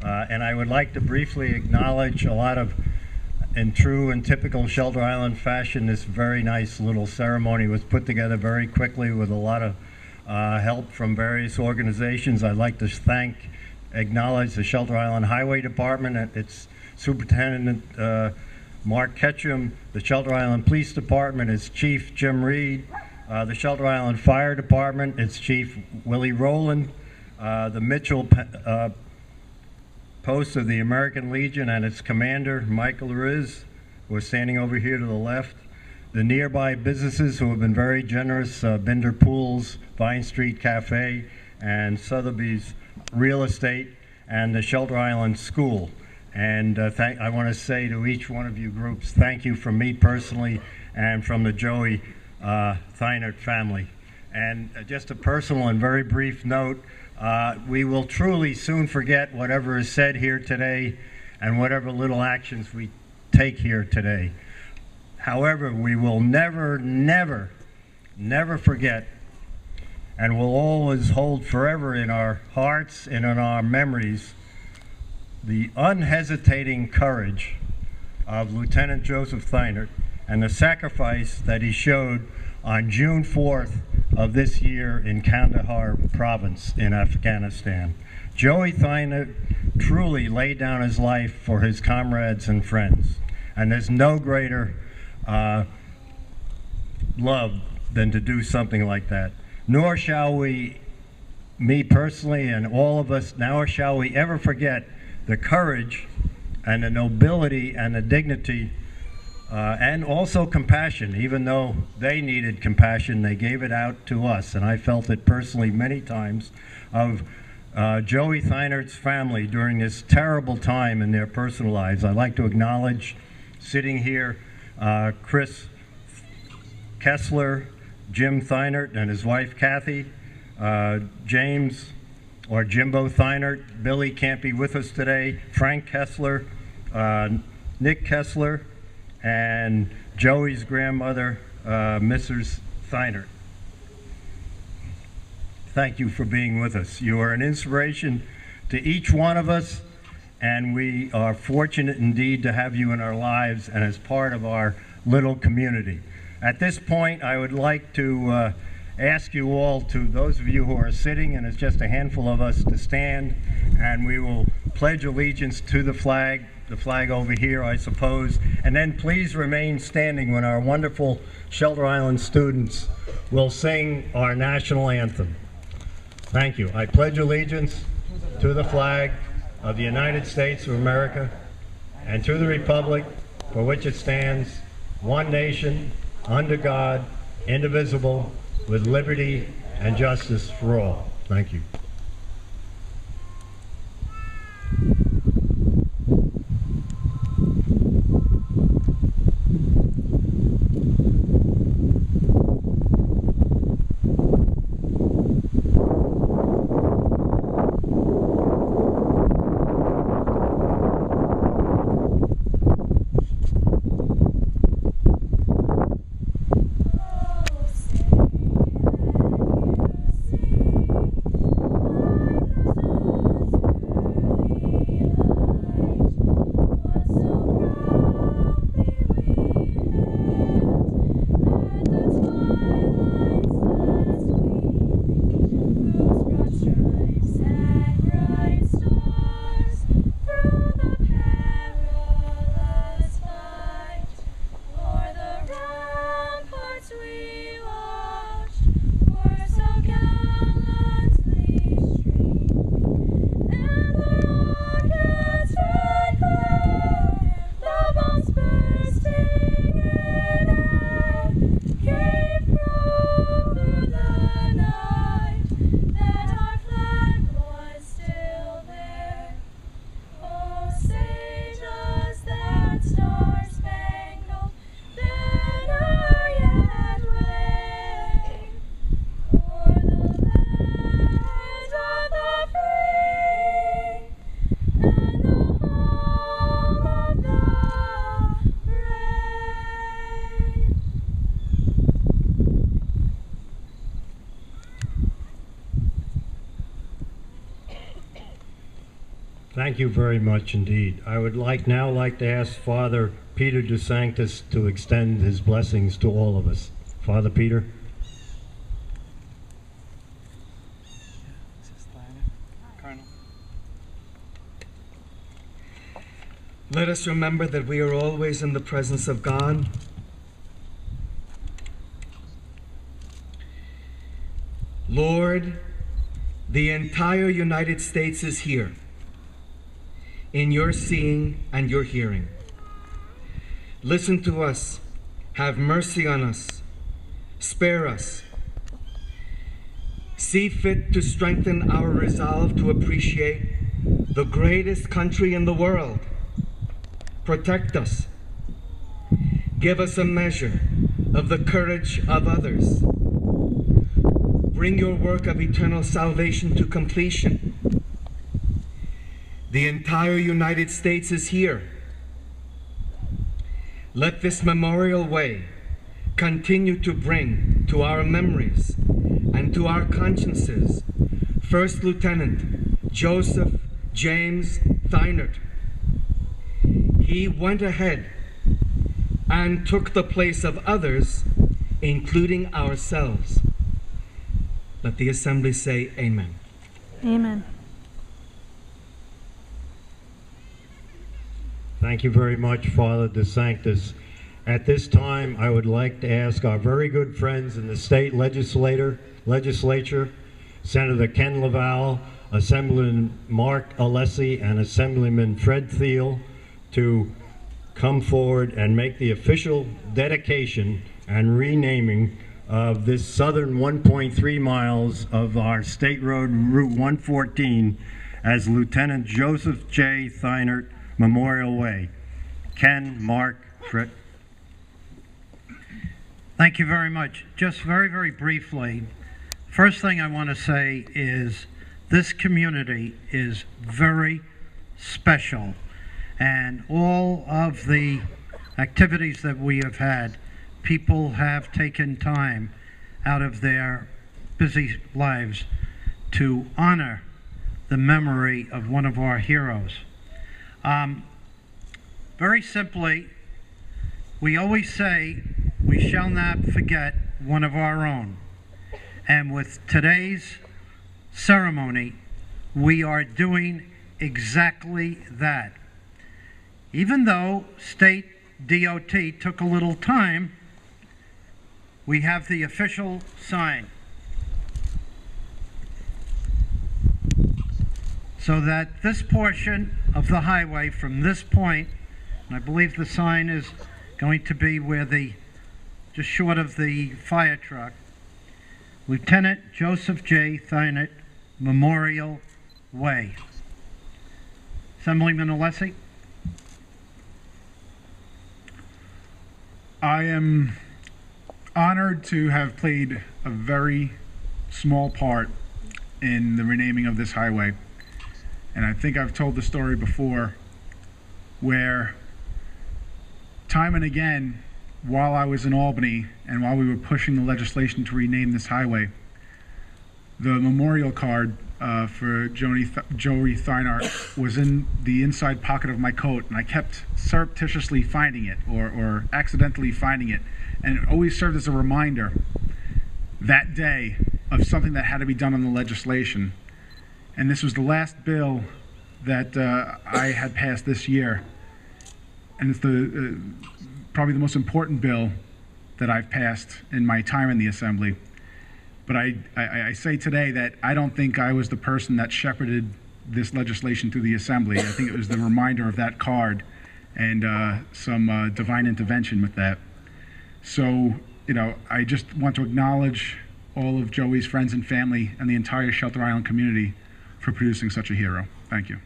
And I would like to briefly acknowledge a lot of, in true and typical Shelter Island fashion, this very nice little ceremony was put together very quickly with a lot of help from various organizations. I'd like to acknowledge the Shelter Island Highway Department and its Superintendent Mark Ketchum, the Shelter Island Police Department, its Chief Jim Reed, the Shelter Island Fire Department, its Chief Willie Rowland, the Mitchell Post of the American Legion and its commander, Michael Riz, who is standing over here to the left, the nearby businesses who have been very generous, Binder Pools, Vine Street Cafe, and Sotheby's Real Estate, and the Shelter Island School. And I want to say to each one of you groups, thank you from me personally and from the Joey Theinert family. And just a personal and very brief note, we will truly soon forget whatever is said here today and whatever little actions we take here today. However, we will never, never, never forget and will always hold forever in our hearts and in our memories the unhesitating courage of Lieutenant Joseph Theinert and the sacrifice that he showed on June 4th of this year in Kandahar province in Afghanistan. Joey Theinert truly laid down his life for his comrades and friends, and there's no greater love than to do something like that. Nor shall we, me personally and all of us, nor shall we ever forget the courage and the nobility and the dignity and also compassion. Even though they needed compassion, they gave it out to us, and I felt it personally many times, of Joey Theinert's family during this terrible time in their personal lives. I'd like to acknowledge, sitting here, Chris Kessler, Jim Theinert and his wife Kathy, James or Jimbo Theinert. Billy can't be with us today. Frank Kessler, Nick Kessler, and Joey's grandmother, Mrs. Theinert. Thank you for being with us. You are an inspiration to each one of us, and we are fortunate indeed to have you in our lives and as part of our little community. At this point, I would like to ask you all, to those of you who are sitting, and it's just a handful of us, to stand, and we will pledge allegiance to the flag over here, I suppose, and then please remain standing when our wonderful Shelter Island students will sing our national anthem. Thank you. I pledge allegiance to the flag of the United States of America and to the republic for which it stands, one nation, under God, indivisible, with liberty and justice for all. Thank you. Thank you very much indeed. I would now like to ask Father Peter DeSanctis to extend his blessings to all of us. Father Peter. Let us remember that we are always in the presence of God. Lord, the entire United States is here in your seeing and your hearing. Listen to us, have mercy on us, spare us. See fit to strengthen our resolve to appreciate the greatest country in the world. Protect us. Give us a measure of the courage of others. Bring your work of eternal salvation to completion. The entire United States is here. Let this Memorial Way continue to bring to our memories and to our consciences First Lieutenant Joseph James Theinert. He went ahead and took the place of others, including ourselves. Let the Assembly say amen. Amen. Thank you very much, Father DeSanctis. At this time, I would like to ask our very good friends in the state legislature, Senator Ken LaValle, Assemblyman Mark Alessi, and Assemblyman Fred Thiel, to come forward and make the official dedication and renaming of this southern 1.3 miles of our state road, Route 114, as Lieutenant Joseph J. Theinert Memorial Way. Ken, Mark, Fred. Thank you very much. Just very, very briefly, first thing I want to say is this community is very special, and all of the activities that we have had, people have taken time out of their busy lives to honor the memory of one of our heroes. Very simply, we always say we shall not forget one of our own. And with today's ceremony, we are doing exactly that. Even though state DOT took a little time, we have the official sign. So that this portion of the highway from this point, and I believe the sign is going to be where just short of the fire truck, Lieutenant Joseph J. Theinert Memorial Way. Assemblyman Alessi. I am honored to have played a very small part in the renaming of this highway. And I think I've told the story before where time and again, while I was in Albany and while we were pushing the legislation to rename this highway, the memorial card for Joey Theinert was in the inside pocket of my coat, and I kept surreptitiously finding it or accidentally finding it, and it always served as a reminder that day of something that had to be done on the legislation. And this was the last bill that I had passed this year, and it's probably the most important bill that I've passed in my time in the Assembly. But I say today that I don't think I was the person that shepherded this legislation through the Assembly. I think it was the reminder of that card and some divine intervention with that. So, I just want to acknowledge all of Joey's friends and family and the entire Shelter Island community for producing such a hero. Thank you.